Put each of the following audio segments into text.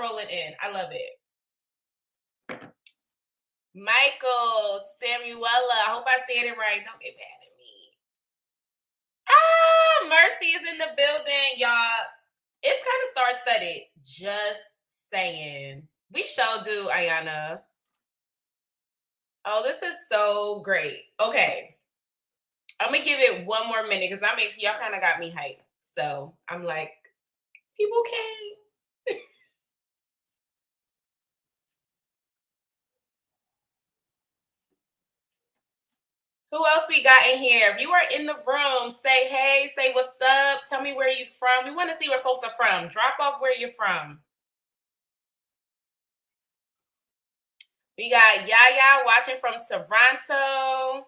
y'all rolling in. I love it. Michael, Samuela. I hope I said it right. Don't get mad at me. Mercy is in the building, y'all. It's kind of star-studded. Just saying. We sure do, Ayana. Oh, this is so great. Okay. I'm going to give it one more minute because I make sure y'all kind of got me hyped. So I'm like, people came. Who else we got in here? If you are in the room, say hey, say what's up. Tell me where you're from. We want to see where folks are from. Drop off where you're from. We got Yaya watching from Toronto.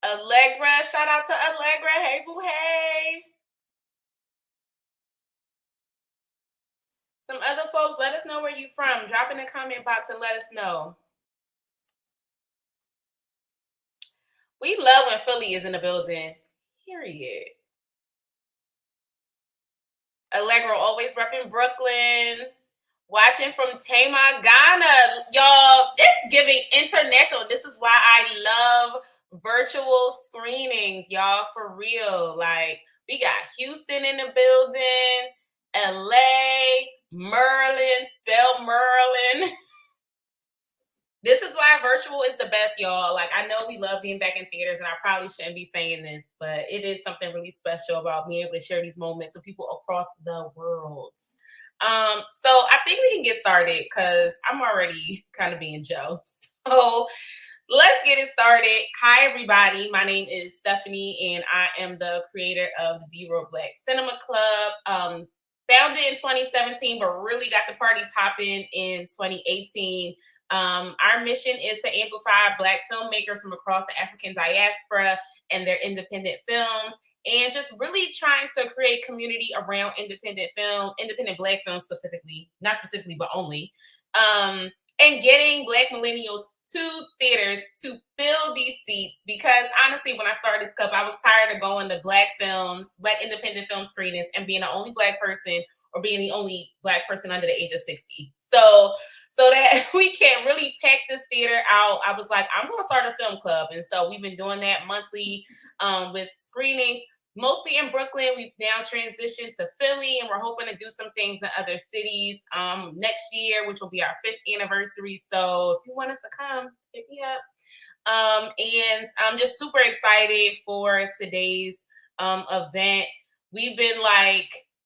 Allegra, shout out to Allegra. Hey, boo, hey. Some other folks, let us know where you're from. Drop in the comment box and let us know. We love when Philly is in the building. Period. Allegra always repping Brooklyn. Watching from Tama, Ghana. Y'all, it's giving international. This is why I love virtual screenings, y'all, for real. Like, we got Houston in the building, LA, Merlin, spell Merlin. This is why virtual is the best, y'all. Like, I know we love being back in theaters, and I probably shouldn't be saying this, but it is something really special about being able to share these moments with people across the world. So I think we can get started because I'm already kind of being Joe. So let's get it started. Hi, everybody. My name is Stephanie, and I am the creator of the BeReelBlack Cinema Club. Founded in 2017, but really got the party popping in 2018. Our mission is to amplify Black filmmakers from across the African diaspora and their independent films, and just really trying to create community around independent Black film specifically, not specifically, but only, and getting Black millennials to theaters to fill these seats. Because honestly, when I started this club, I was tired of going to Black independent film screenings and being the only Black person or being the only Black person under the age of 60. So that we can really pack this theater out, I was like, I'm going to start a film club. And so we've been doing that monthly with screenings, mostly in Brooklyn. We've now transitioned to Philly, and we're hoping to do some things in other cities next year, which will be our 5th anniversary. So if you want us to come, hit me up. And I'm just super excited for today's event. We've been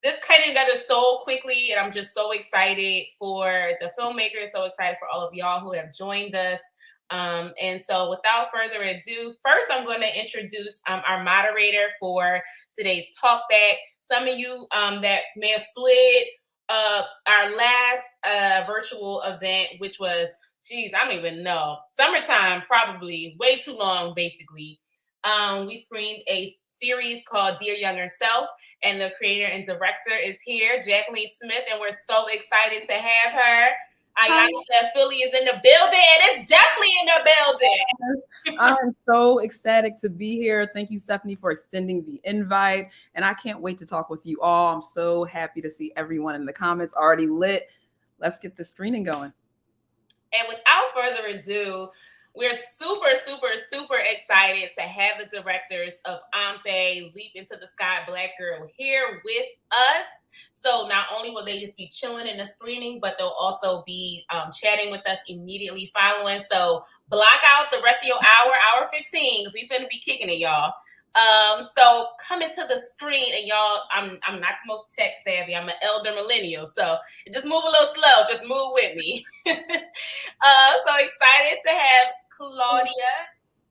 this came together so quickly, and I'm just so excited for the filmmakers, so excited for all of y'all who have joined us. And so without further ado, first I'm going to introduce our moderator for today's talkback. Some of you that may have slid our last virtual event, which was, I don't even know, summertime, probably way too long, basically. We screened a series called Dear Younger Self, and the creator and director is here, Jac'leen Smith, and we're so excited to have her. Ayana said Philly is in the building, and it's definitely in the building. I'm so ecstatic to be here. Thank you, Stephanie, for extending the invite, and I can't wait to talk with you all. I'm so happy to see everyone in the comments already lit. Let's get the screening going. And without further ado, we're super, super, super excited to have the directors of Ampe, Leap Into the Sky, Black Girl here with us. So not only will they just be chilling in the screening, but they'll also be chatting with us immediately following. So block out the rest of your hour 15, because we finna be kicking it, y'all. So coming to the screen, and y'all, I'm not the most tech savvy. I'm an elder millennial, so just move a little slow. Just move with me. So excited to have Claudia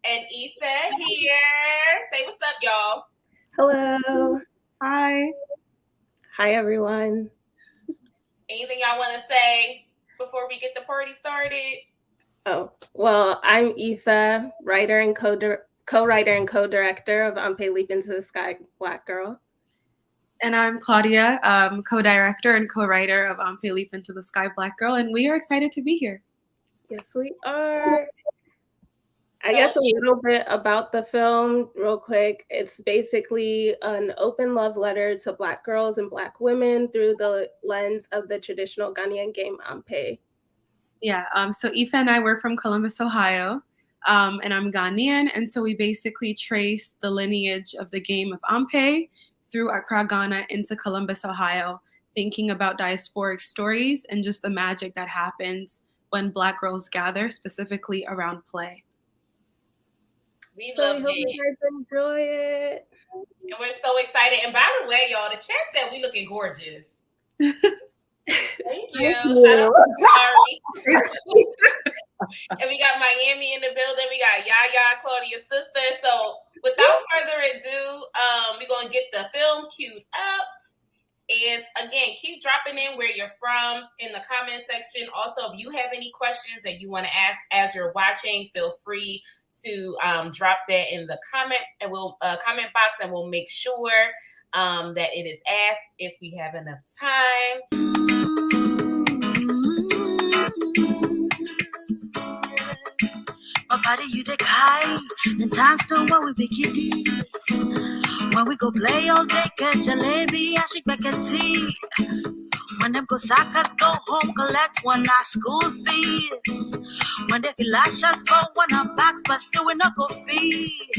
and Ife here. Say what's up, y'all. Hello. Hi. Hi, everyone. Anything y'all want to say before we get the party started? Oh, well, I'm Ife, writer and co-writer and co-director of Ampe Leap Into the Sky, Black Girl. And I'm Claudia, co-director and co-writer of Ampe Leap Into the Sky, Black Girl, and we are excited to be here. Yes, we are. I guess a little bit about the film, real quick. It's basically an open love letter to Black girls and Black women through the lens of the traditional Ghanaian game Ampe. Yeah, so Ife and I were from Columbus, Ohio, and I'm Ghanaian, and so we basically trace the lineage of the game of Ampe through Accra, Ghana into Columbus, Ohio, thinking about diasporic stories and just the magic that happens when Black girls gather, specifically around play. We So love we hope you guys enjoy it. And we're so excited. And by the way, y'all, the chat said we looking gorgeous. Thank you. Shout out to Sorry. And we got Miami in the building. We got Yaya, Claudia's sister. So without further ado, we're going to get the film queued up. And again, keep dropping in where you're from in the comment section. Also, if you have any questions that you want to ask as you're watching, feel free to drop that in the comment box, and we'll make sure that it is asked if we have enough time. My body, you the kind, and time still when we be kiddies. When we go play all day, get jalebi, I shake back and tea. When them go suckers go home, collect one our school fees. When they feel like shots for one our backs, but still we not go fee.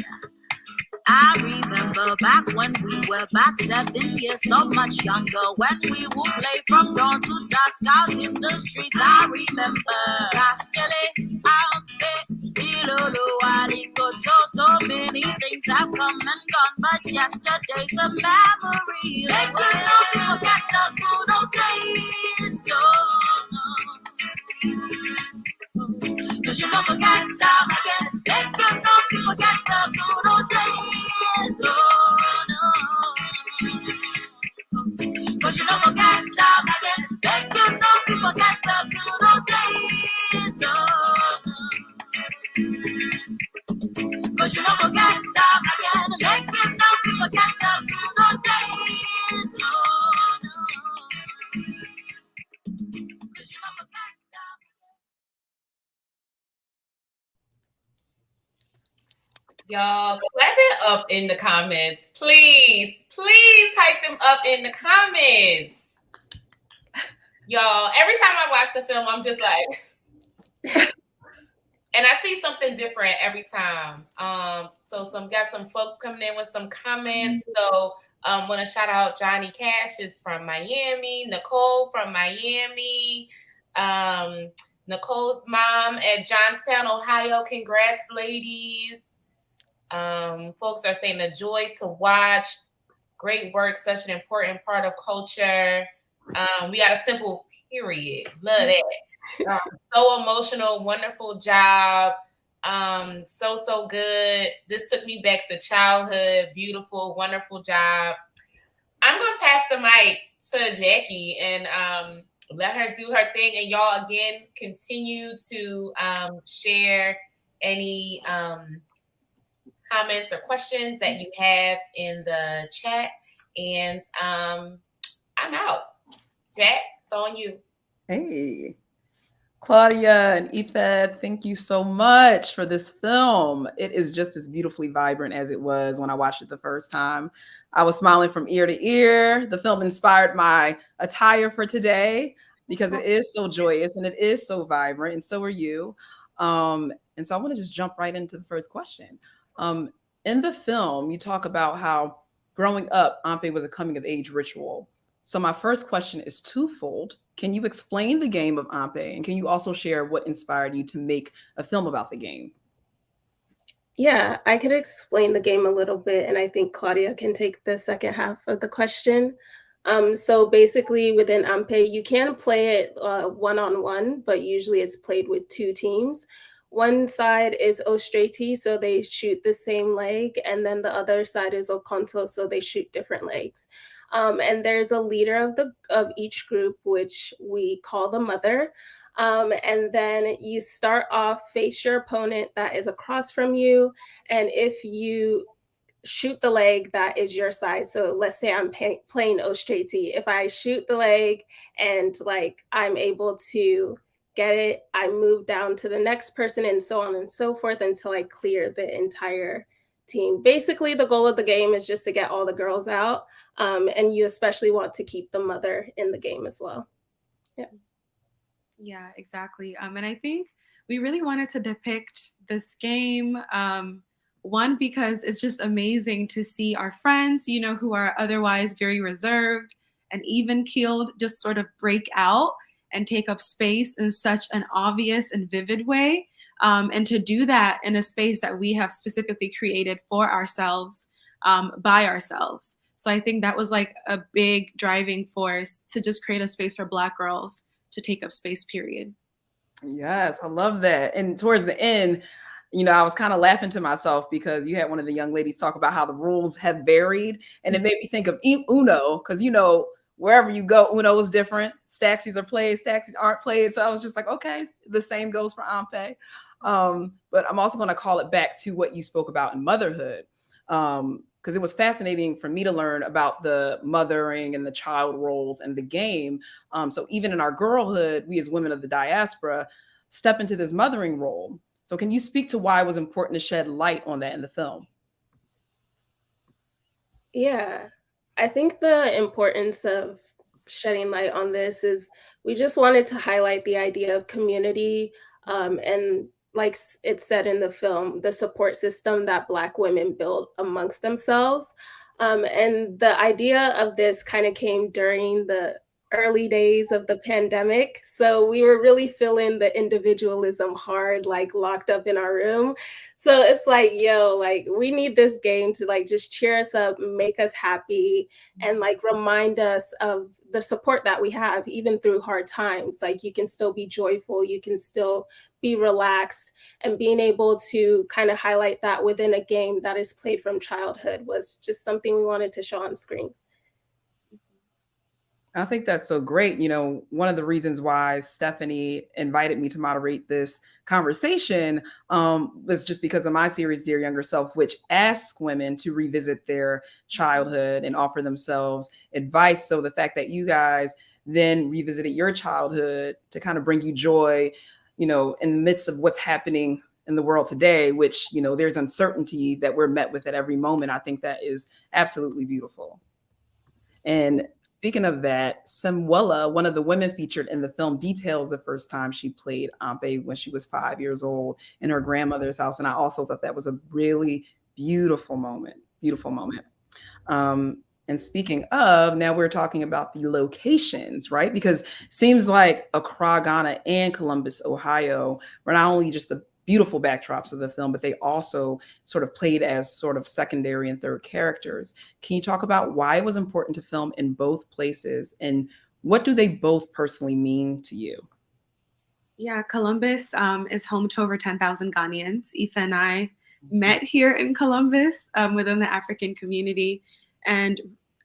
I remember back when we were about 7 years, so much younger, when we would play from dawn to dusk out in the streets. I remember Rascally, Ampe, Ife Oluwamuyide. So many things have come and gone, but yesterday's a memory. They could not forget the good old days. So cause you never get time again. They could not forget the good old days. Oh no. Cause you never get time again. They could not forget the good old days. Oh no. Cause you never get time again. They could not forget the good old days. Oh no. Cause you never get time. Y'all, clap it up in the comments. Please, please type them up in the comments. Y'all, every time I watch the film, I'm just like, and I see something different every time. So got some folks coming in with some comments. So want to shout out Johnny Cash is from Miami, Nicole from Miami, Nicole's mom at Johnstown, Ohio. Congrats, ladies. Folks are saying a joy to watch. Great work, such an important part of culture. We got a simple period. Love that. So emotional, wonderful job. So good. This took me back to childhood. Beautiful, wonderful job. I'm gonna pass the mic to Jackie and let her do her thing. And y'all again continue to share any comments or questions that you have in the chat. And I'm out. Jack, it's on you. Hey, Claudia and Ife, thank you so much for this film. It is just as beautifully vibrant as it was when I watched it the first time. I was smiling from ear to ear. The film inspired my attire for today because it is so joyous and it is so vibrant, and so are you. And so I want to just jump right into the first question. In the film, you talk about how growing up, Ampe was a coming of age ritual. So my first question is twofold. Can you explain the game of Ampe? And can you also share what inspired you to make a film about the game? Yeah, I could explain the game a little bit, and I think Claudia can take the second half of the question. So basically within Ampe, you can play it one-on-one, but usually it's played with two teams. One side is Ostrati, so they shoot the same leg, and then the other side is Okonto, so they shoot different legs. And there's a leader of each group, which we call the mother. And then you start off, face your opponent that is across from you, and if you shoot the leg, that is your side. So let's say I'm playing Ostrati. If I shoot the leg and like I'm able to get it, I move down to the next person and so on and so forth until I clear the entire team. Basically, the goal of the game is just to get all the girls out. And you especially want to keep the mother in the game as well. Yeah. Yeah, exactly. And I think we really wanted to depict this game. One, because it's just amazing to see our friends, you know, who are otherwise very reserved and even keeled, just sort of break out and take up space in such an obvious and vivid way. And to do that in a space that we have specifically created for ourselves, by ourselves. So I think that was like a big driving force to just create a space for Black girls to take up space, period. Yes, I love that. And towards the end, I was kind of laughing to myself because you had one of the young ladies talk about how the rules have varied. And it made me think of Uno, because, wherever you go, Uno is different. Staxies are played, Staxies aren't played. So I was just like, okay, the same goes for Ampe. But I'm also going to call it back to what you spoke about in motherhood. Because it was fascinating for me to learn about the mothering and the child roles and the game. So even in our girlhood, we as women of the diaspora step into this mothering role. So can you speak to why it was important to shed light on that in the film? Yeah, I think the importance of shedding light on this is we just wanted to highlight the idea of community, and like it said in the film, the support system that Black women build amongst themselves. And the idea of this kind of came during the early days of the pandemic. So we were really feeling the individualism hard, like locked up in our room. So it's like, yo, like we need this game to like just cheer us up, make us happy, and like remind us of the support that we have even through hard times. Like you can still be joyful, you can still be relaxed, and being able to kind of highlight that within a game that is played from childhood was just something we wanted to show on screen. I think that's so great. One of the reasons why Stephanie invited me to moderate this conversation was just because of my series, Dear Younger Self, which asks women to revisit their childhood and offer themselves advice. So the fact that you guys then revisited your childhood to kind of bring you joy, in the midst of what's happening in the world today, which, there's uncertainty that we're met with at every moment. I think that is absolutely beautiful. And speaking of that, Samuela, one of the women featured in the film, details the first time she played Ampe when she was 5 years old in her grandmother's house. And I also thought that was a really beautiful moment, beautiful moment. And speaking of, now we're talking about the locations, right? Because it seems like Accra, Ghana and Columbus, Ohio were not only just the beautiful backdrops of the film, but they also sort of played as sort of secondary and third characters. Can you talk about why it was important to film in both places and what do they both personally mean to you? Yeah, Columbus is home to over 10,000 Ghanaians. Ife and I met here in Columbus within the African community. And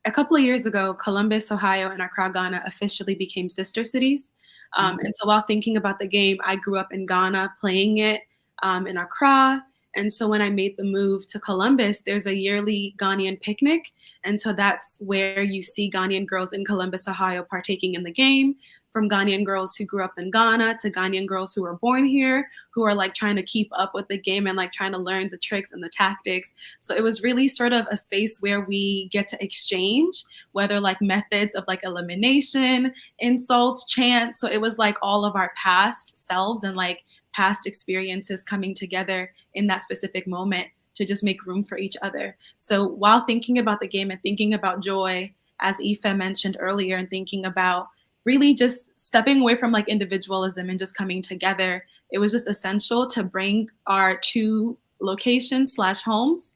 a couple of years ago, Columbus, Ohio and Accra, Ghana officially became sister cities. And so while thinking about the game, I grew up in Ghana playing it in Accra. And so when I made the move to Columbus, there's a yearly Ghanaian picnic. And so that's where you see Ghanaian girls in Columbus, Ohio partaking in the game, from Ghanaian girls who grew up in Ghana to Ghanaian girls who were born here, who are like trying to keep up with the game and like trying to learn the tricks and the tactics. So it was really sort of a space where we get to exchange, whether like methods of like elimination, insults, chants. So it was like all of our past selves and like past experiences coming together in that specific moment to just make room for each other. So while thinking about the game and thinking about joy, as Ife mentioned earlier, and thinking about really just stepping away from like individualism and just coming together, it was just essential to bring our two locations / homes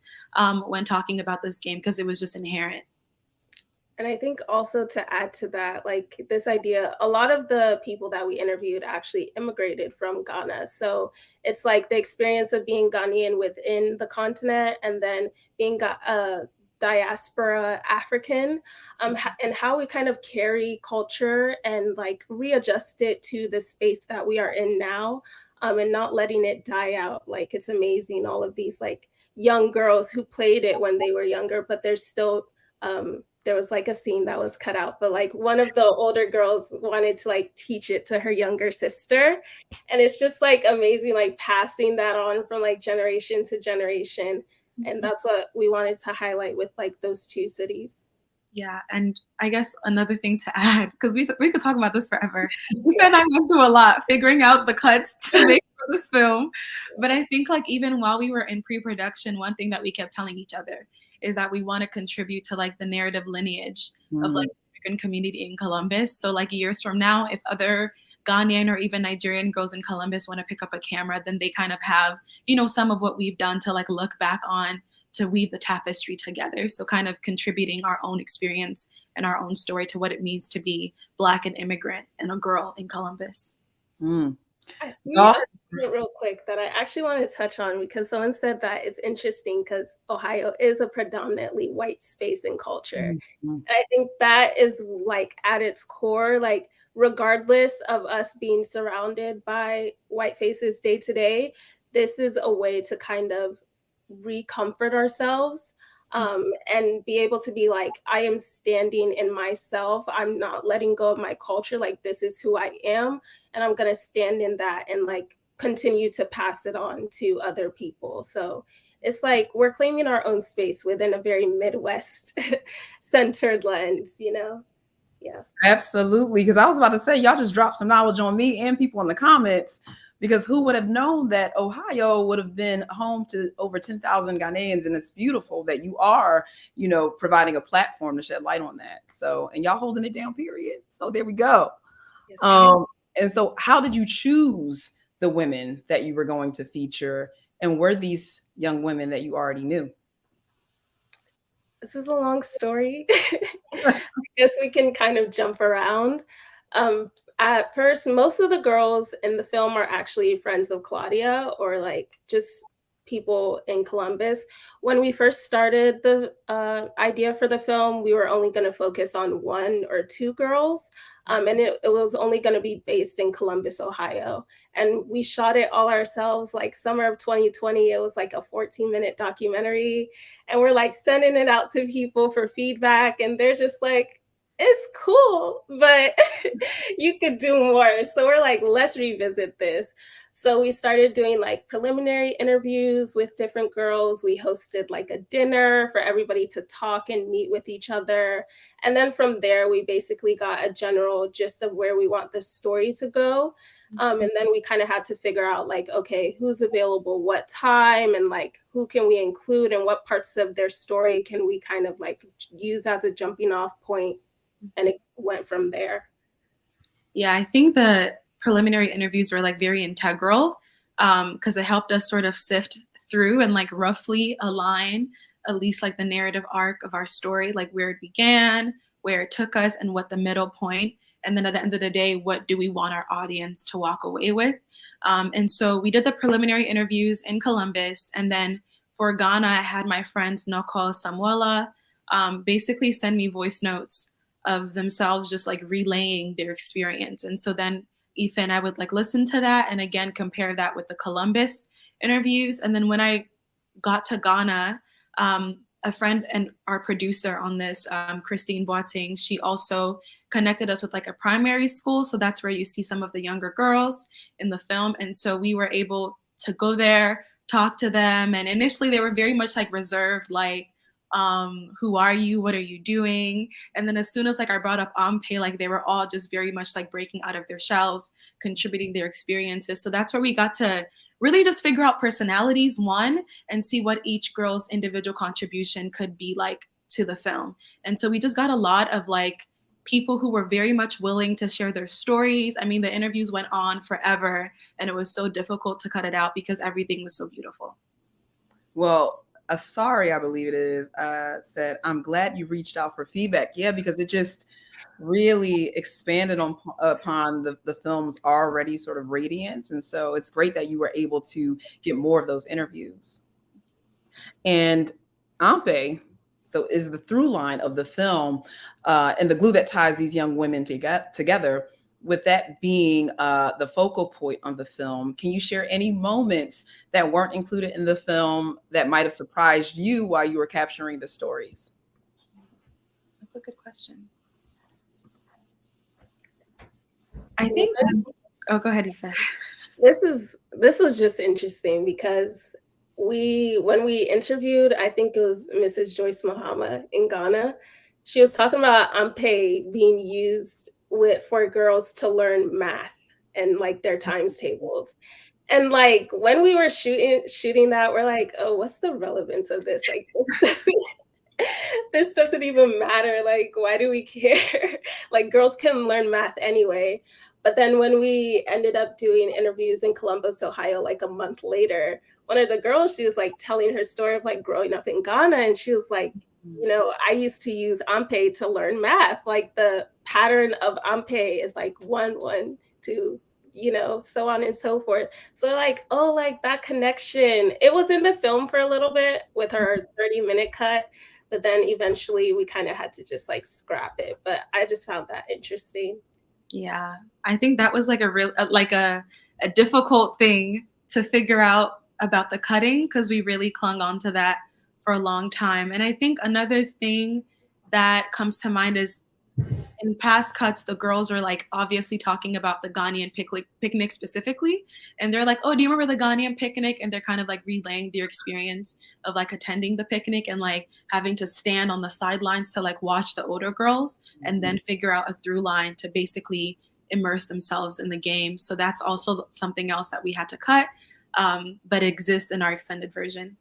when talking about this game, because it was just inherent. And I think also to add to that, like this idea, a lot of the people that we interviewed actually immigrated from Ghana. So it's like the experience of being Ghanaian within the continent and then being diaspora African, and how we kind of carry culture and like readjust it to the space that we are in now, and not letting it die out. Like it's amazing, all of these like young girls who played it when they were younger, but they're still there was like a scene that was cut out, but like one of the older girls wanted to like teach it to her younger sister. And it's just like amazing, like passing that on from like generation to generation. And that's what we wanted to highlight with like those two cities. Yeah, and I guess another thing to add, because we could talk about this forever. We said I went through a lot figuring out the cuts to make for this film. But I think like even while we were in pre-production, one thing that we kept telling each other is that we want to contribute to like the narrative lineage of like the African community in Columbus. So like years from now, if other Ghanaian or even Nigerian girls in Columbus want to pick up a camera, then they kind of have, you know, some of what we've done to like look back on to weave the tapestry together. So kind of contributing our own experience and our own story to what it means to be Black and immigrant and a girl in Columbus. I see real quick that I actually want to touch on, because someone said that it's interesting because Ohio is a predominantly white space and culture. And I think that is like at its core, like regardless of us being surrounded by white faces day to day, this is a way to kind of recomfort ourselves, and be able to be like, I am standing in myself. I'm not letting go of my culture. Like, this is who I am. And I'm going to stand in that and like continue to pass it on to other people. So it's like we're claiming our own space within a very Midwest centered lens, you know? Yeah. Absolutely. Because I was about to say, y'all just dropped some knowledge on me and people in the comments, because who would have known that Ohio would have been home to over 10,000 Ghanaians? And it's beautiful that you are, you know, providing a platform to shed light on that. So, and y'all holding it down, period. So there we go. Yes, and so how did you choose the women that you were going to feature? And were these young women that you already knew? This is a long story. I guess we can kind of jump around. At first, most of the girls in the film are actually friends of Claudia, or like just people in Columbus. When we first started the idea for the film, we were only going to focus on 1 or 2 girls. And it was only going to be based in Columbus, Ohio. And we shot it all ourselves, like summer of 2020. It was like a 14-minute documentary. And we're like sending it out to people for feedback. And they're just like, it's cool, but you could do more. So we're like, let's revisit this. So we started doing like preliminary interviews with different girls. We hosted like a dinner for everybody to talk and meet with each other. And then from there, we basically got a general gist of where we want the story to go. And then we kind of had to figure out like, okay, who's available, what time, and like who can we include, and what parts of their story can we kind of like use as a jumping off point. And it went from there. Yeah, I think the preliminary interviews were like very integral, because it helped us sort of sift through and like roughly align at least like the narrative arc of our story, like where it began, where it took us, and what the middle point. And then at the end of the day, what do we want our audience to walk away with? And so we did the preliminary interviews in Columbus. And then for Ghana, I had my friends Noko Samuela basically send me voice notes of themselves just like relaying their experience. And so then Ife and I would like listen to that and again compare that with the Columbus interviews. And then when I got to Ghana, a friend and our producer on this, Christine Boateng, she also connected us with like a primary school. So that's where you see some of the younger girls in the film. And so we were able to go there, talk to them. And initially they were very much like reserved, like, who are you? What are you doing? And then as soon as like I brought up Ampe, like they were all just very much like breaking out of their shells, contributing their experiences. So that's where we got to really just figure out personalities, one, and see what each girl's individual contribution could be like to the film. And so we just got a lot of like people who were very much willing to share their stories. I mean, the interviews went on forever and it was so difficult to cut it out because everything was so beautiful. Well, Asari, I believe it is, said, I'm glad you reached out for feedback. Yeah, because it just really expanded upon the film's already sort of radiance. And so it's great that you were able to get more of those interviews. And Ampe, so is the through line of the film and the glue that ties these young women together. With that being the focal point of the film, can you share any moments that weren't included in the film that might have surprised you while you were capturing the stories? That's a good question. I think. Oh, go ahead, Ife. This was just interesting because when we interviewed, I think it was Mrs. Joyce Muhammad in Ghana, she was talking about Ampe being used for girls to learn math and like their times tables. And like when we were shooting that, we're like, oh, what's the relevance of this? Like this doesn't even matter. Like, why do we care? Like, girls can learn math anyway. But then when we ended up doing interviews in Columbus, Ohio, like a month later, one of the girls, she was like telling her story of like growing up in Ghana. And she was like, you know, I used to use Ampe to learn math. Like the pattern of Ampe is like 1, 1, 2, you know, so on and so forth. So like, oh, like that connection. It was in the film for a little bit with her 30-minute cut, but then eventually we kind of had to just like scrap it. But I just found that interesting. Yeah, I think that was like a difficult thing to figure out about the cutting, because we really clung on to that for a long time. And I think another thing that comes to mind is in past cuts, the girls are like obviously talking about the Ghanaian picnic specifically. And they're like, oh, do you remember the Ghanaian picnic? And they're kind of like relaying their experience of like attending the picnic and like having to stand on the sidelines to like watch the older girls and then figure out a through line to basically immerse themselves in the game. So that's also something else that we had to cut, but it exists in our extended version.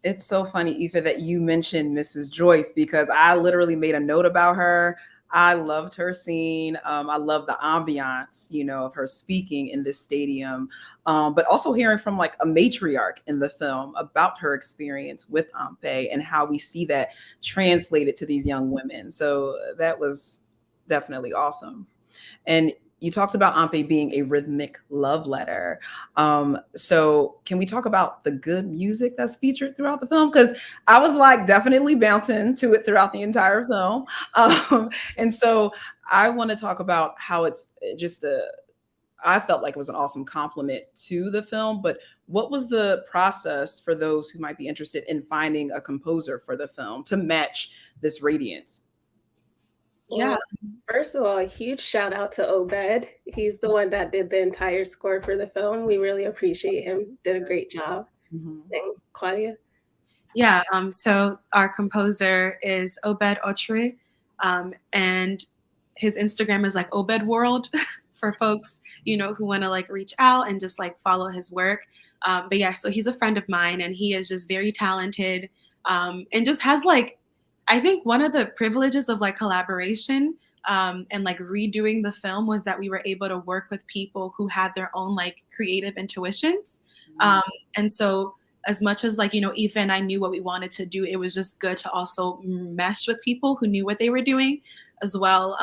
It's so funny, Ife, that you mentioned Mrs. Joyce, because I literally made a note about her. I loved her scene. I love the ambiance, you know, of her speaking in this stadium, but also hearing from like a matriarch in the film about her experience with Ampe and how we see that translated to these young women. So that was definitely awesome. And you talked about Ampe being a rhythmic love letter. So can we talk about the good music that's featured throughout the film? Because I was like definitely bouncing to it throughout the entire film. And so I want to talk about how it's just I felt like it was an awesome compliment to the film, but what was the process for those who might be interested in finding a composer for the film to match this radiance? Yeah. First of all, a huge shout out to Obed. He's the one that did the entire score for the film. We really appreciate him. Did a great job. Mm-hmm. And Claudia? Yeah, so our composer is Obed Ochre, and his Instagram is like Obed World for folks, you know, who want to like reach out and just like follow his work. But yeah, so he's a friend of mine and he is just very talented, and just has like, I think one of the privileges of like collaboration and like redoing the film was that we were able to work with people who had their own like creative intuitions. And so as much as like, you know, Ife and I knew what we wanted to do, it was just good to also mesh with people who knew what they were doing as well.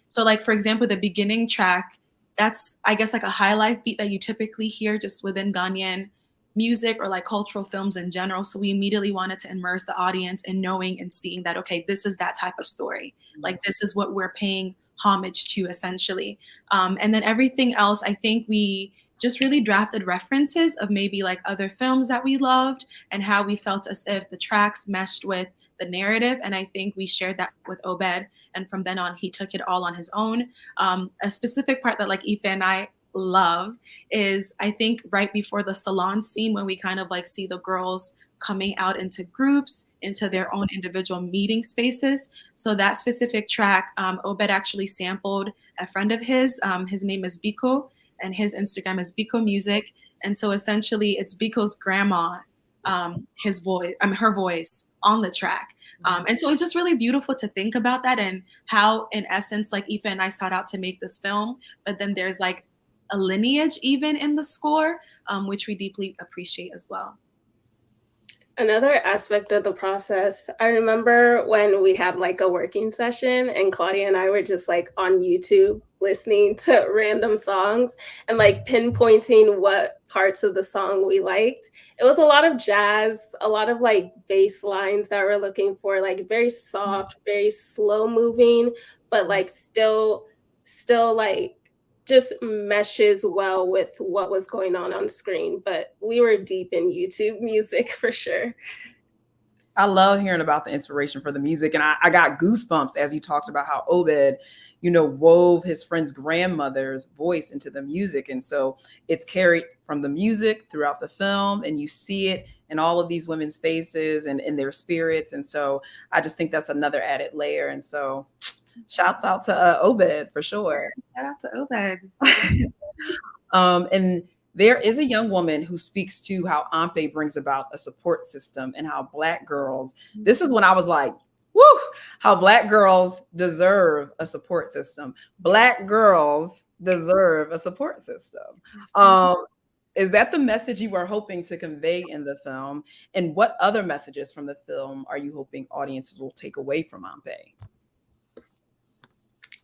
So like, for example, the beginning track, that's, I guess, like a high life beat that you typically hear just within Ghanaian music or like cultural films in general. So we immediately wanted to immerse the audience in knowing and seeing that, okay, this is that type of story. Like, this is what we're paying homage to essentially. And then everything else, I think we just really drafted references of maybe like other films that we loved and how we felt as if the tracks meshed with the narrative. And I think we shared that with Obed. And from then on, he took it all on his own. A specific part that like Ife and I love is, I think, right before the salon scene when we kind of like see the girls coming out into groups, into their own individual meeting spaces. So that specific track, Obed actually sampled a friend of his. His name is Biko, and his Instagram is Biko Music. And so essentially it's Biko's grandma, her voice on the track. And so it's just really beautiful to think about that and how, in essence, like Ife and I sought out to make this film, but then there's like a lineage even in the score, which we deeply appreciate as well. Another aspect of the process, I remember when we had like a working session and Claudia and I were just like on YouTube listening to random songs and like pinpointing what parts of the song we liked. It was a lot of jazz, a lot of like bass lines that we're looking for, like very soft, very slow moving, but like still like just meshes well with what was going on screen. But we were deep in YouTube music for sure. I love hearing about the inspiration for the music. And I got goosebumps as you talked about how Obed, wove his friend's grandmother's voice into the music. And so it's carried from the music throughout the film, and you see it in all of these women's faces and in their spirits. And so I just think that's another added layer. And so shouts out to Obed for sure. Shout out to Obed. And there is a young woman who speaks to how Ampe brings about a support system and how Black girls, this is when I was like, woo, how Black girls deserve a support system. Black girls deserve a support system. Is that the message you were hoping to convey in the film? And what other messages from the film are you hoping audiences will take away from Ampe?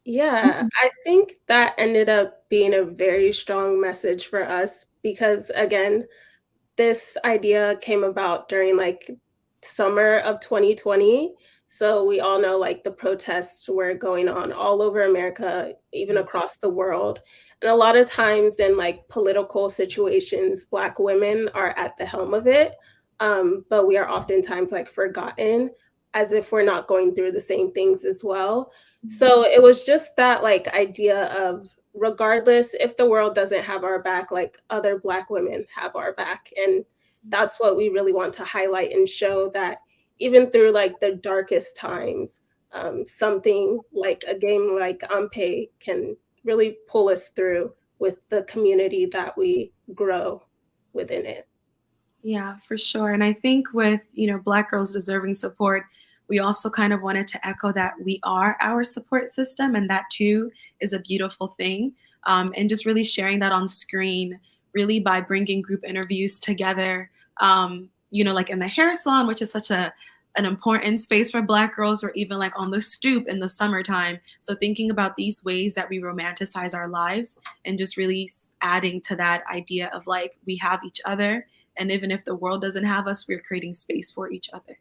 Yeah, I think that ended up being a very strong message for us because, again, this idea came about during like summer of 2020. So we all know like the protests were going on all over America, even across the world. And a lot of times in like political situations, Black women are at the helm of it. But we are oftentimes like forgotten as if we're not going through the same things as well. So it was just that like idea of regardless if the world doesn't have our back, like other Black women have our back. And that's what we really want to highlight and show that even through like the darkest times, something like a game like Ampe can really pull us through with the community that we grow within it. Yeah, for sure. And I think with, Black girls deserving support, we also kind of wanted to echo that we are our support system, and that too is a beautiful thing. And just really sharing that on screen, really by bringing group interviews together, like in the hair salon, which is such an important space for Black girls, or even like on the stoop in the summertime. So thinking about these ways that we romanticize our lives and just really adding to that idea of like, we have each other. And even if the world doesn't have us, we're creating space for each other.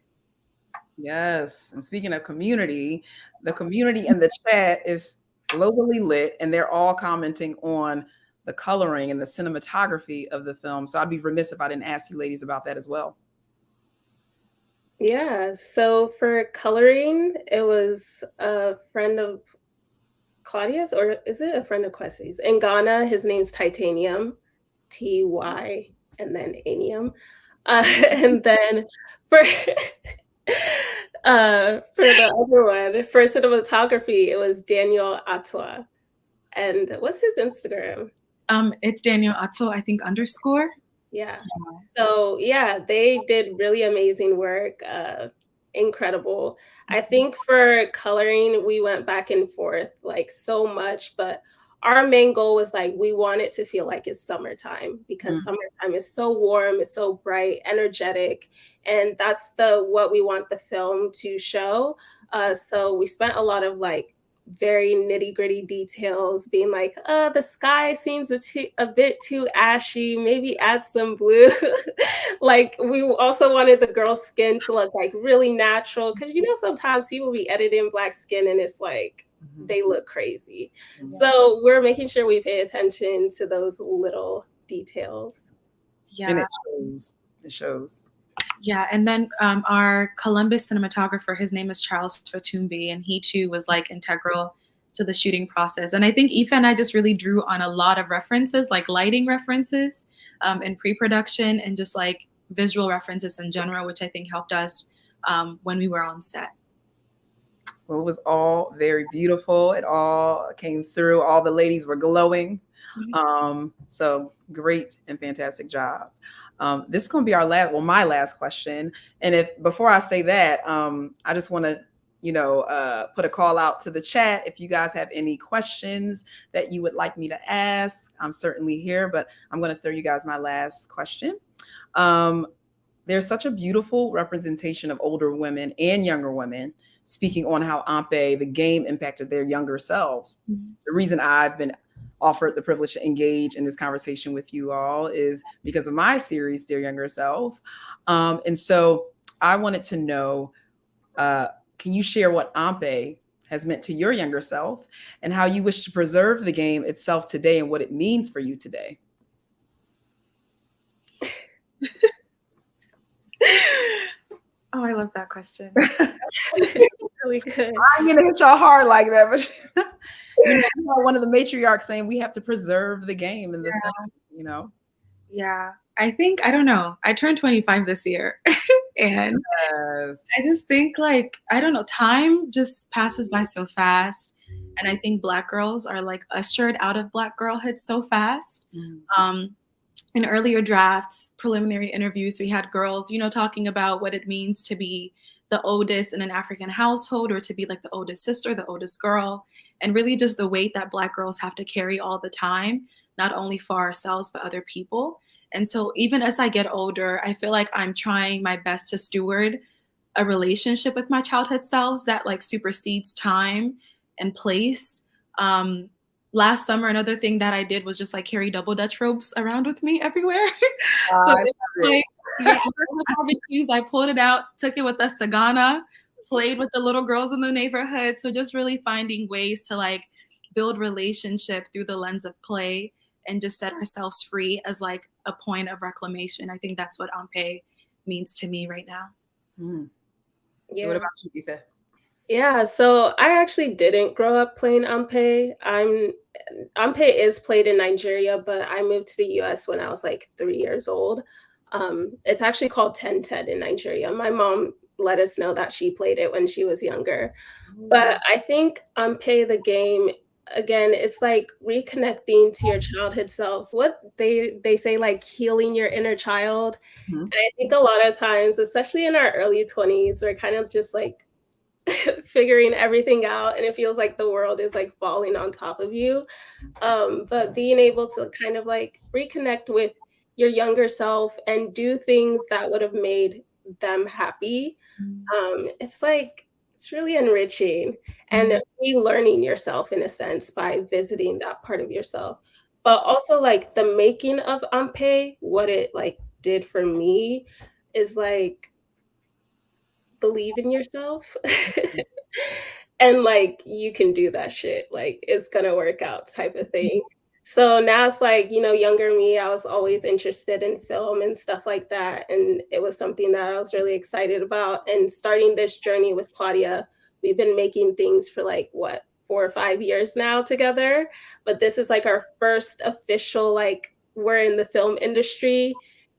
Yes. And speaking of community, the community in the chat is globally lit, and they're all commenting on the coloring and the cinematography of the film. So I'd be remiss if I didn't ask you ladies about that as well. Yeah, so for coloring, it was a friend of Claudia's, or is it a friend of Kwesi's? In Ghana, his name's Titanium, Ty, and then Anium. And then for for the other one, for cinematography, it was Daniel Atwa. And what's his Instagram? It's Daniel Atwa, I think, _. Yeah. So yeah, they did really amazing work. Incredible. I think for coloring, we went back and forth like so much, but our main goal was like we want it to feel like it's summertime because summertime is so warm, it's so bright, energetic, and that's what we want the film to show. So we spent a lot of like very nitty-gritty details, being like, the sky seems a bit too ashy, maybe add some blue. Like we also wanted the girl's skin to look like really natural, because sometimes people be editing Black skin and it's like they look crazy. So we're making sure we pay attention to those little details. Yeah. And it shows. Yeah, and then our Columbus cinematographer, his name is Charles Fatumbi, and he too was like integral to the shooting process. And I think Ife and I just really drew on a lot of references, like lighting references in pre-production, and just like visual references in general, which I think helped us when we were on set. Well, it was all very beautiful. It all came through. All the ladies were glowing. So great and fantastic job. This is going to be my last question. And before I say that, I just want to, put a call out to the chat. If you guys have any questions that you would like me to ask, I'm certainly here, but I'm going to throw you guys my last question. There's such a beautiful representation of older women and younger women speaking on how Ampe, the game, impacted their younger selves. The reason I've been offered the privilege to engage in this conversation with you all is because of my series, Dear Younger Self. And so I wanted to know, can you share what Ampe has meant to your younger self and how you wish to preserve the game itself today and what it means for you today? Oh, I love that question. Really good. I'm gonna hit y'all hard like that, but you know, one of the matriarchs saying we have to preserve the game and the film, you know. Yeah, I think, I don't know. I turned 25 this year. And Yes. I just think, like, I don't know, time just passes by so fast. And I think Black girls are like ushered out of Black girlhood so fast. In earlier drafts, preliminary interviews, we had girls, you know, talking about what it means to be the oldest in an African household, or to be like the oldest sister, the oldest girl, and really just the weight that Black girls have to carry all the time, not only for ourselves, but other people. And so even as I get older, I feel like I'm trying my best to steward a relationship with my childhood selves that like supersedes time and place. Last summer, another thing that I did was just like carry double Dutch ropes around with me everywhere. So it's like, yeah, the barbecues, I pulled it out, took it with us to Ghana, played with the little girls in the neighborhood. So just really finding ways to like build relationship through the lens of play and just set ourselves free as like a point of reclamation. I think that's what Ampe means to me right now. Yeah. What about you, Ife? Yeah, so I actually didn't grow up playing Ampe. Ampe is played in Nigeria, but I moved to the US when I was like 3 years old. It's actually called 10-10 in Nigeria. My mom let us know that she played it when she was younger. But I think Ampe, the game, again, it's like reconnecting to your childhood selves. What they say, like healing your inner child. And I think a lot of times, especially in our early 20s, we're kind of just like figuring everything out, and it feels like the world is like falling on top of you. But being able to kind of like reconnect with your younger self and do things that would have made them happy, it's like it's really enriching and relearning yourself in a sense by visiting that part of yourself. But also like the making of Ampe, what it like did for me is like believe in yourself. And like you can do that shit, like it's gonna work out type of thing. So now it's like, you know, younger me, I was always interested in film and stuff like that, and it was something that I was really excited about. And starting this journey with Claudia, we've been making things for like what, 4 or 5 years now together, but this is like our first official, like we're in the film industry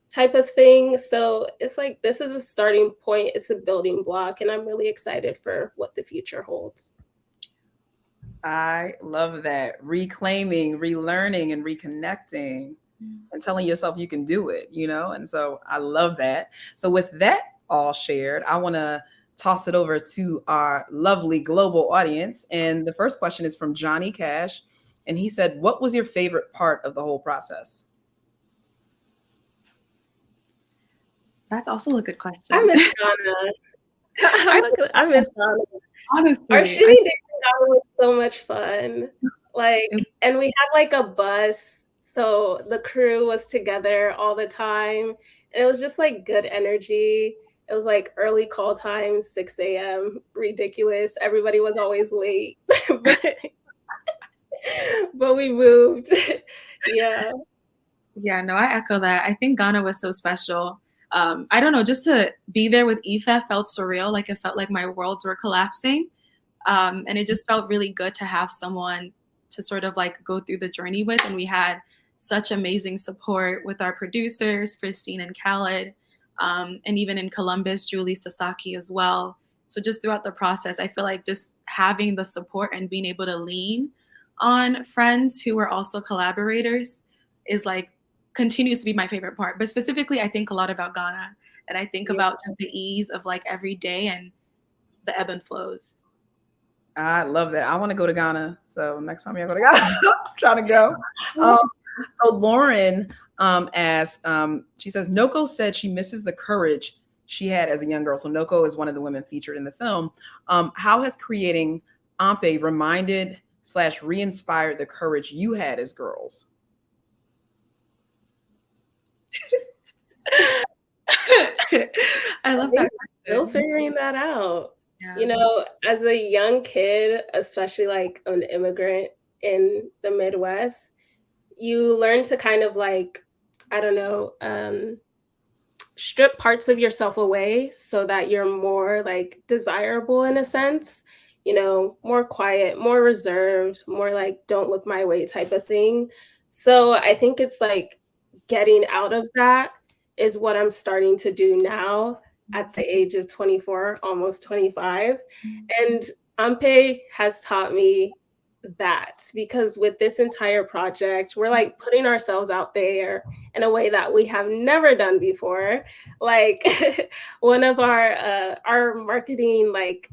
type of thing. So it's like this is a starting point, it's a building block, and I'm really excited for what the future holds. I love that. Reclaiming, relearning, and reconnecting, and telling yourself you can do it, you know? And so I love that. So with that all shared, I want to toss it over to our lovely global audience. And the first question is from Johnny Cash. And he said, what was your favorite part of the whole process? That's also a good question. I miss Ghana. I miss Ghana. Honestly, our shooting days in Ghana was so much fun. Like, and we had like a bus, so the crew was together all the time, and it was just like good energy. It was like early call time, 6 a.m. Ridiculous. Everybody was always late, but we moved. Yeah. Yeah, no, I echo that. I think Ghana was so special. I don't know, just to be there with Ife felt surreal. Like it felt like my worlds were collapsing. And it just felt really good to have someone to sort of like go through the journey with. And we had such amazing support with our producers, Christine and Khaled, and even in Columbus, Julie Sasaki as well. So just throughout the process, I feel like just having the support and being able to lean on friends who were also collaborators is like continues to be my favorite part. But specifically, I think a lot about Ghana, and I think about just the ease of like every day and the ebb and flows. I love that. I want to go to Ghana. So next time you go to Ghana, I'm trying to go. So Lauren asks, she says, Noko said she misses the courage she had as a young girl. So Noko is one of the women featured in the film. How has creating Ampe reminded / re-inspired the courage you had as girls? I love that. Still figuring that out. Yeah. You know, as a young kid, especially like an immigrant in the Midwest, you learn to kind of like, I don't know, strip parts of yourself away so that you're more like desirable in a sense, you know, more quiet, more reserved, more like don't look my way type of thing. So I think it's like getting out of that is what I'm starting to do now at the age of 24, almost 25. And Ampe has taught me that because with this entire project, we're like putting ourselves out there in a way that we have never done before. Like one of our marketing like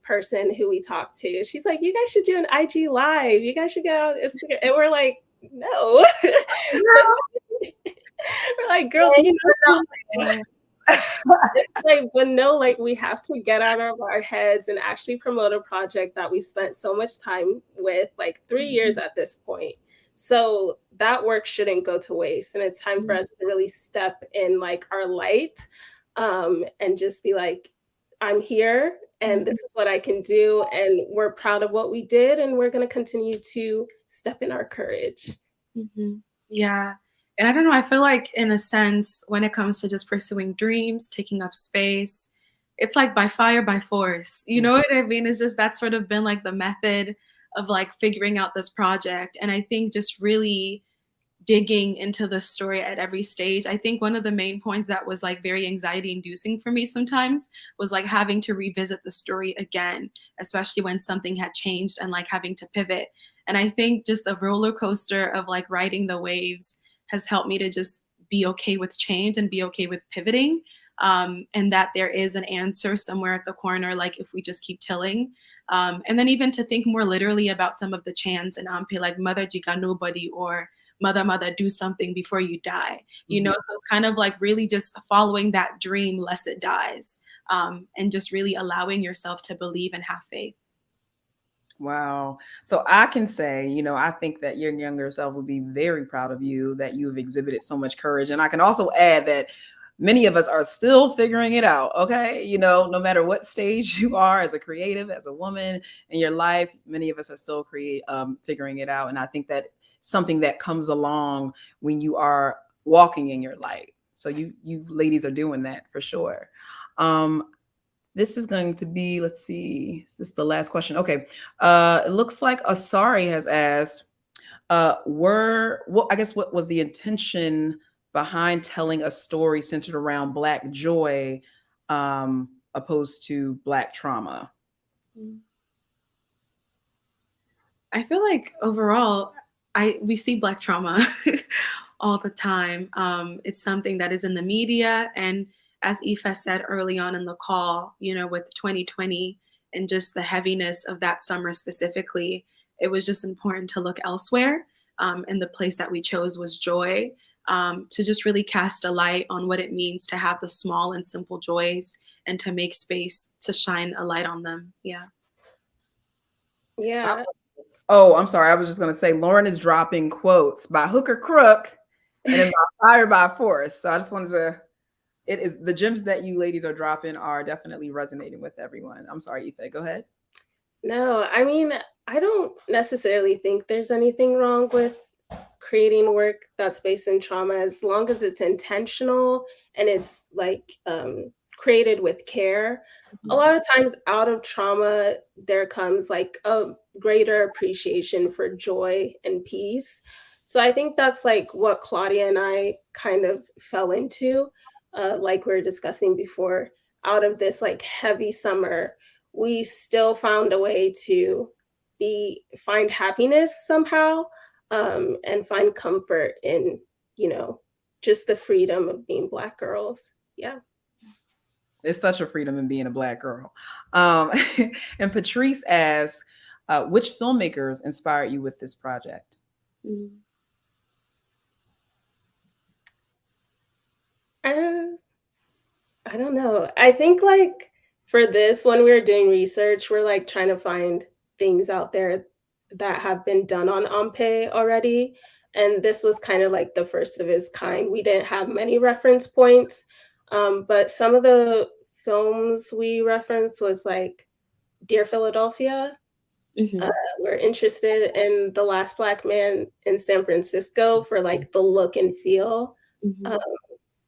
person who we talked to, she's like, "You guys should do an IG live. You guys should get on Instagram." And we're like, "No." We're like, "Girl, do you know?" Like, but no, like we have to get out of our heads and actually promote a project that we spent so much time with, like 3 years at this point. So that work shouldn't go to waste. And it's time for us to really step in like our light, and just be like, I'm here and this is what I can do. And we're proud of what we did. And we're going to continue to step in our courage. Yeah. And I don't know, I feel like in a sense, when it comes to just pursuing dreams, taking up space, it's like by fire, by force. You know what I mean? It's just that's sort of been like the method of like figuring out this project. And I think just really digging into the story at every stage. I think one of the main points that was like very anxiety inducing for me sometimes was like having to revisit the story again, especially when something had changed and like having to pivot. And I think just the roller coaster of like riding the waves has helped me to just be okay with change and be okay with pivoting. And that there is an answer somewhere at the corner, like if we just keep tilling. And then even to think more literally about some of the chants in Ampe, like Mother Jika Nobody or Mother, Mother, do something before you die. You know, so it's kind of like really just following that dream lest it dies, and just really allowing yourself to believe and have faith. Wow. So I can say, you know, I think that your younger selves will be very proud of you that you have exhibited so much courage. And I can also add that many of us are still figuring it out. Okay. You know, no matter what stage you are as a creative, as a woman in your life, many of us are still figuring it out. And I think that something that comes along when you are walking in your light. So you ladies are doing that for sure. This is going to be, let's see, is this the last question? Okay. It looks like Asari has asked, what was the intention behind telling a story centered around Black joy, opposed to Black trauma? I feel like overall, we see Black trauma all the time. It's something that is in the media, and as Ife said early on in the call, you know, with 2020 and just the heaviness of that summer specifically, it was just important to look elsewhere. And the place that we chose was joy, to just really cast a light on what it means to have the small and simple joys and to make space to shine a light on them. Yeah. Yeah. Oh, I'm sorry. I was just going to say, Lauren is dropping quotes by hook or crook and then by fire by force. So I just wanted to, it is the gems that you ladies are dropping are definitely resonating with everyone. I'm sorry, Ife, go ahead. No, I mean, I don't necessarily think there's anything wrong with creating work that's based in trauma as long as it's intentional and it's like created with care. A lot of times out of trauma, there comes like a greater appreciation for joy and peace. So I think that's like what Claudia and I kind of fell into, like we were discussing before. Out of this like heavy summer, we still found a way to find happiness somehow, and find comfort in, you know, just the freedom of being Black girls. Yeah. It's such a freedom in being a Black girl. And Patrice asks, which filmmakers inspired you with this project? I don't know. I think like for this, when we were doing research, we're like trying to find things out there that have been done on Ampe already. And this was kind of like the first of its kind. We didn't have many reference points, but some of the films we referenced was like Dear Philadelphia. We're interested in The Last Black Man in San Francisco for like the look and feel.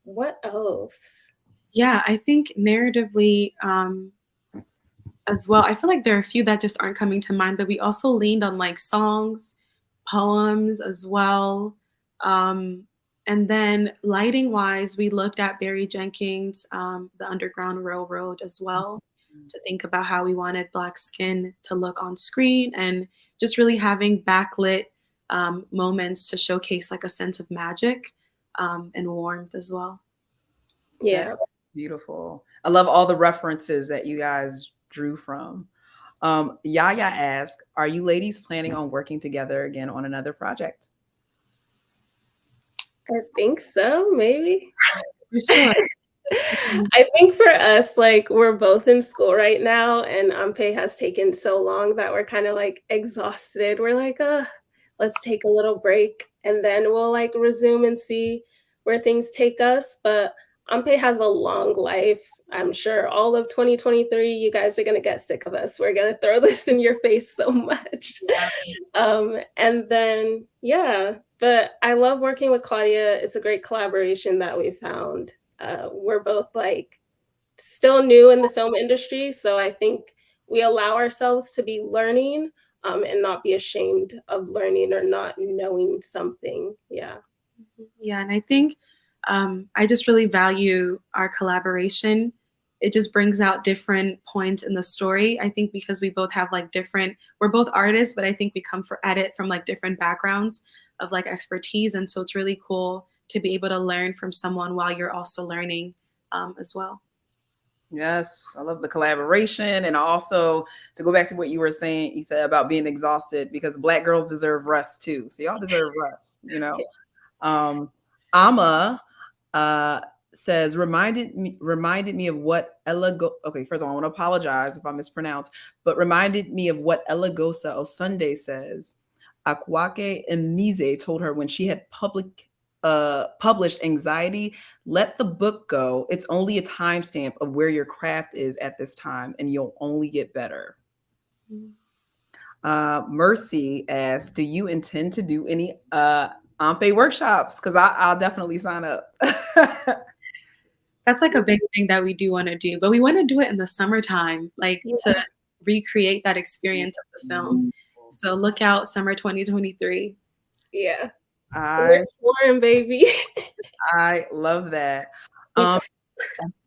What else? Yeah, I think narratively, as well. I feel like there are a few that just aren't coming to mind, but we also leaned on like songs, poems as well. Um, and then lighting wise, we looked at Barry Jenkins' The Underground Railroad as well to think about how we wanted Black skin to look on screen and just really having backlit moments to showcase like a sense of magic and warmth as well. Yeah. That's beautiful. I love all the references that you guys drew from. Yaya asked, are you ladies planning on working together again on another project? I think so, maybe. For sure. I think for us, like we're both in school right now, and Ampe has taken so long that we're kind of like exhausted. We're like, let's take a little break and then we'll like resume and see where things take us. But Ampe has a long life. I'm sure all of 2023, you guys are gonna get sick of us. We're gonna throw this in your face so much. And then yeah, but I love working with Claudia. It's a great collaboration that we found. We're both like still new in the film industry, so I think we allow ourselves to be learning and not be ashamed of learning or not knowing something. Yeah. Yeah, and I think I just really value our collaboration. It just brings out different points in the story. I think because we both have like different, we're both artists, but I think we come at it from like different backgrounds of like expertise. And so it's really cool to be able to learn from someone while you're also learning as well. Yes, I love the collaboration. And also to go back to what you were saying, Ife, about being exhausted, because Black girls deserve rest too. So y'all deserve rest, you know. Ama says reminded me of what okay, first of all, I want to apologize if I mispronounce, but reminded me of what Elagosa Osunde says. Akwake Emize told her when she had published Anxiety, let the book go. It's only a timestamp of where your craft is at this time, and you'll only get better. Mercy asks, do you intend to do any Ampe workshops? Because I'll definitely sign up. That's like a big thing that we do want to do, but we want to do it in the summertime, like to recreate that experience of the film. So look out, summer 2023. Yeah. It's warm, baby. I love that. I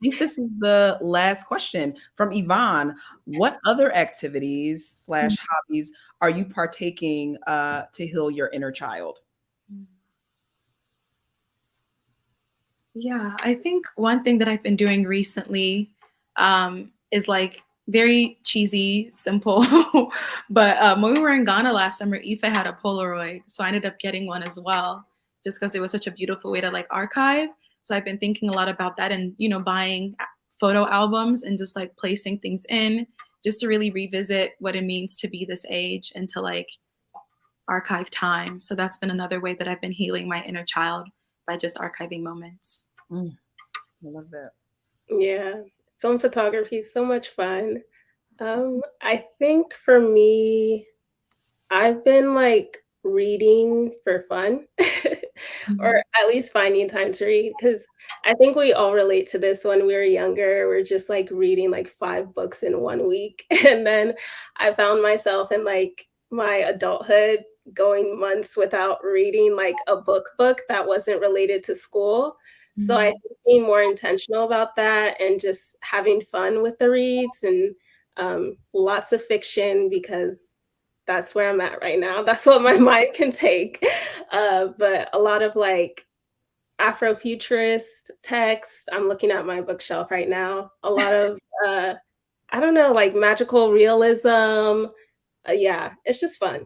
think this is the last question from Yvonne. What other activities / hobbies are you partaking to heal your inner child? Yeah, I think one thing that I've been doing recently is like very cheesy, simple. But when we were in Ghana last summer, Ife had a Polaroid. So I ended up getting one as well, just because it was such a beautiful way to like archive. So I've been thinking a lot about that and, you know, buying photo albums and just like placing things in just to really revisit what it means to be this age and to like archive time. So that's been another way that I've been healing my inner child by just archiving moments. I love that. Yeah, film photography is so much fun. I think for me, I've been like reading for fun or at least finding time to read because I think we all relate to this when we were younger. We're just like reading like 5 books in 1 week. And then I found myself in like my adulthood going months without reading like a book that wasn't related to school. So I think being more intentional about that and just having fun with the reads and lots of fiction because that's where I'm at right now. That's what my mind can take. But a lot of like Afrofuturist text. I'm looking at my bookshelf right now. A lot of, I don't know, like magical realism. Yeah, it's just fun.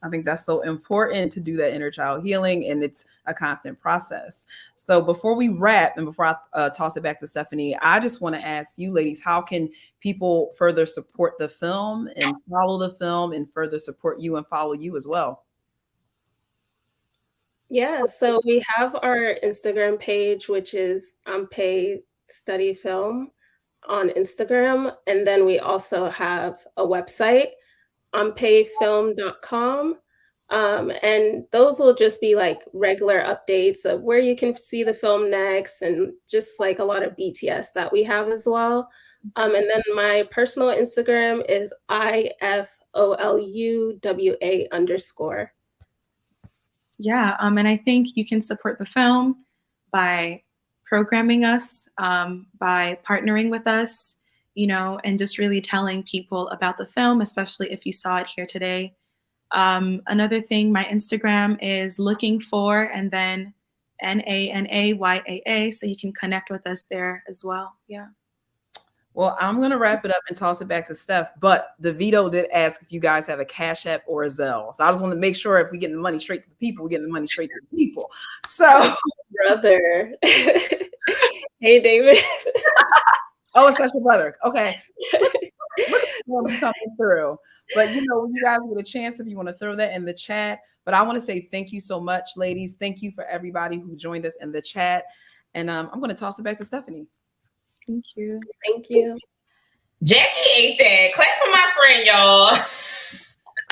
I think that's so important to do that inner child healing, and it's a constant process. So before we wrap and before I toss it back to Stephanie, I just want to ask you ladies, how can people further support the film and follow the film and further support you and follow you as well? Yeah, so we have our Instagram page, which is Ampe Study Film on Instagram. And then we also have a website, ampefilm.com. And those will just be like regular updates of where you can see the film next, and just like a lot of BTS that we have as well. And then my personal Instagram is IFOLUWA_. Yeah, and I think you can support the film by programming us, by partnering with us, and just really telling people about the film, especially if you saw it here today. Another thing, my Instagram is looking for and then NANAYAA, so you can connect with us there as well. Yeah. Well, I'm going to wrap it up and toss it back to Steph, but DeVito did ask if you guys have a Cash App or a Zelle. So I just want to make sure if we're getting the money straight to the people, we're getting the money straight to the people. So, Brother. Hey, David. oh, it's such a brother. Okay. Look at them coming through. But, when you guys get a chance, if you want to throw that in the chat. But I want to say thank you so much, ladies. Thank you for everybody who joined us in the chat. And I'm going to toss it back to Stephanie. Thank you. Thank you. Jackie ate that. Clap for my friend, y'all.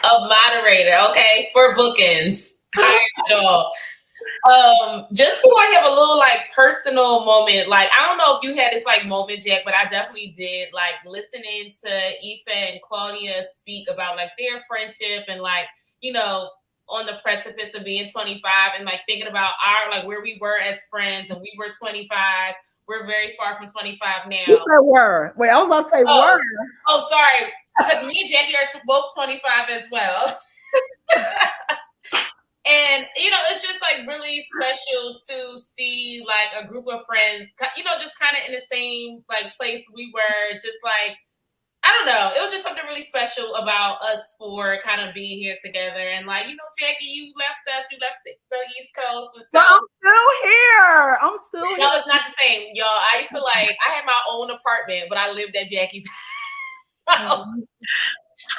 A moderator, okay, for bookings. Y'all. Just so I have a little like personal moment. Like, I don't know if you had this like moment, Jack, but I definitely did. Like listening to Ife and Claudia speak about like their friendship and like, on the precipice of being 25 and like thinking about where we were as friends, and we were 25. We're very far from 25 now. You said were. Wait, I was going to say were. Oh, sorry. Because me and Jackie are both 25 as well. And, it's just like really special to see like a group of friends, just kind of in the same like place we were, just like, I don't know. It was just something really special about us for kind of being here together. And like, Jackie, you left us. You left the East Coast. And but I'm still here. No, it's not the same, y'all. I used to I had my own apartment, but I lived at Jackie's house.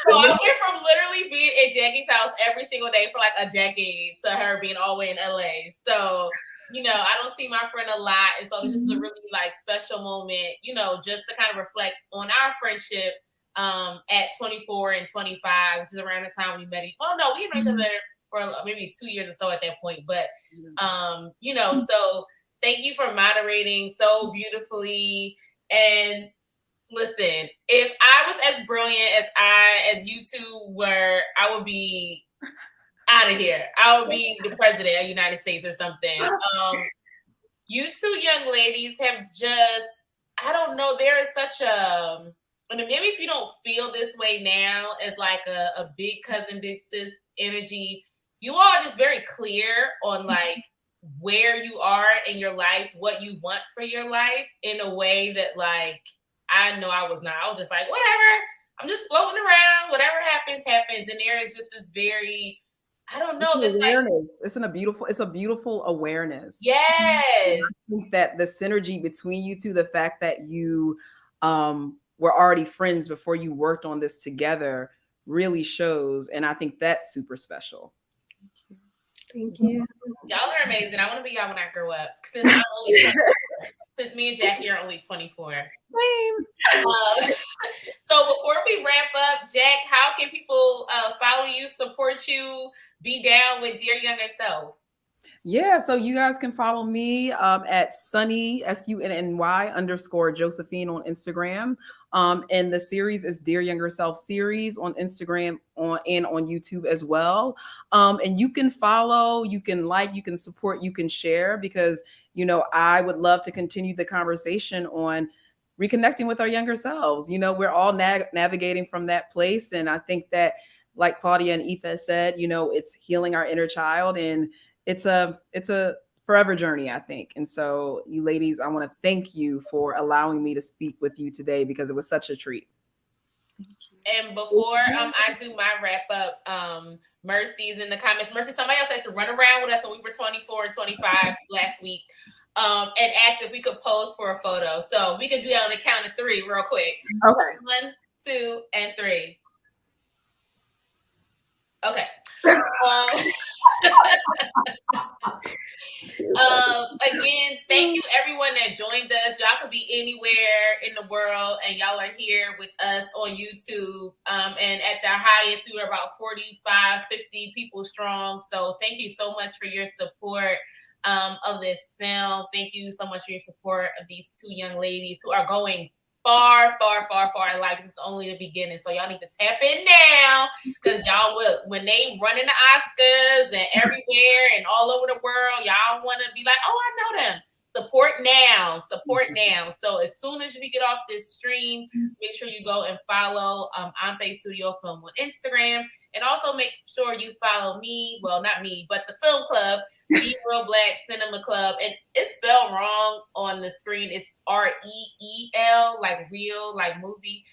So I went from literally being at Jackie's house every single day for like a decade to her being all the way in LA. So, I don't see my friend a lot. And so it's just a really like special moment, just to kind of reflect on our friendship at 24 and 25, which is around the time we met. Well, no, we met each other for maybe 2 years or so at that point. But, so thank you for moderating so beautifully. And listen, if I was as brilliant as you two were, I would be out of here. I would be the president of the United States or something. You two young ladies have just, I don't know, there is such a, and maybe if you don't feel this way now as like a big cousin, big sis energy, you all are just very clear on like where you are in your life, what you want for your life, in a way that like, I know I was not. I was just like, whatever. I'm just floating around. Whatever happens, happens. And there is just this very, I don't know, this awareness. Like, it's a beautiful awareness. Yes. I think that the synergy between you two, the fact that you were already friends before you worked on this together, really shows. And I think that's super special. Thank you. Y'all are amazing. I want to be y'all when I grow up. Since me and Jackie are only 24. Same. So before we wrap up, Jack, how can people follow you, support you, be down with Dear Younger Self? Yeah, so you guys can follow me at Sunny, SUNNY_Josephine on Instagram. And the series is Dear Younger Self series on Instagram and on YouTube as well. And you can follow, you can like, you can support, you can share, because I would love to continue the conversation on reconnecting with our younger selves. We're all navigating from that place. And I think that, like Claudia and Ife said, it's healing our inner child, and it's a forever journey, I think. And so you ladies, I want to thank you for allowing me to speak with you today, because it was such a treat. And before I do my wrap up, Mercy's in the comments. Mercy, somebody else had to run around with us when we were 24 and 25 last week and asked if we could pose for a photo. So we can do that on the count of 3 real quick. Okay. 1, 2, and 3. Okay. Again, thank you everyone that joined us. Y'all could be anywhere in the world and y'all are here with us on YouTube. And at the highest, we were about 45, 50 people strong. So thank you so much for your support of this film. Thank you so much for your support of these two young ladies who are going far, far, far, far. Like, it's only the beginning. So y'all need to tap in now, because y'all will, when they run in the Oscars and everywhere and all over the world, y'all want to be like, oh, I know them. Support now. Support now. So as soon as we get off this stream, make sure you go and follow Ampe Studio Film on Instagram. And also make sure you follow me. Well, not me, but the film club, BeReelBlack Cinema Club. And it's spelled wrong on the screen. It's REEL, like real, like movie.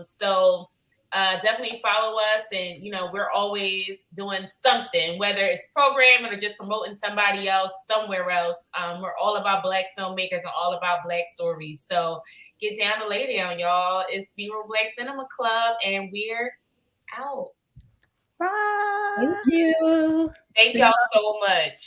So definitely follow us, and we're always doing something, whether it's programming or just promoting somebody else somewhere else. We're all about Black filmmakers and all about Black stories. So get down to lay down, y'all. It's BeReelBlack Cinema Club, and we're out. Bye. Thank you. Thank y'all so much.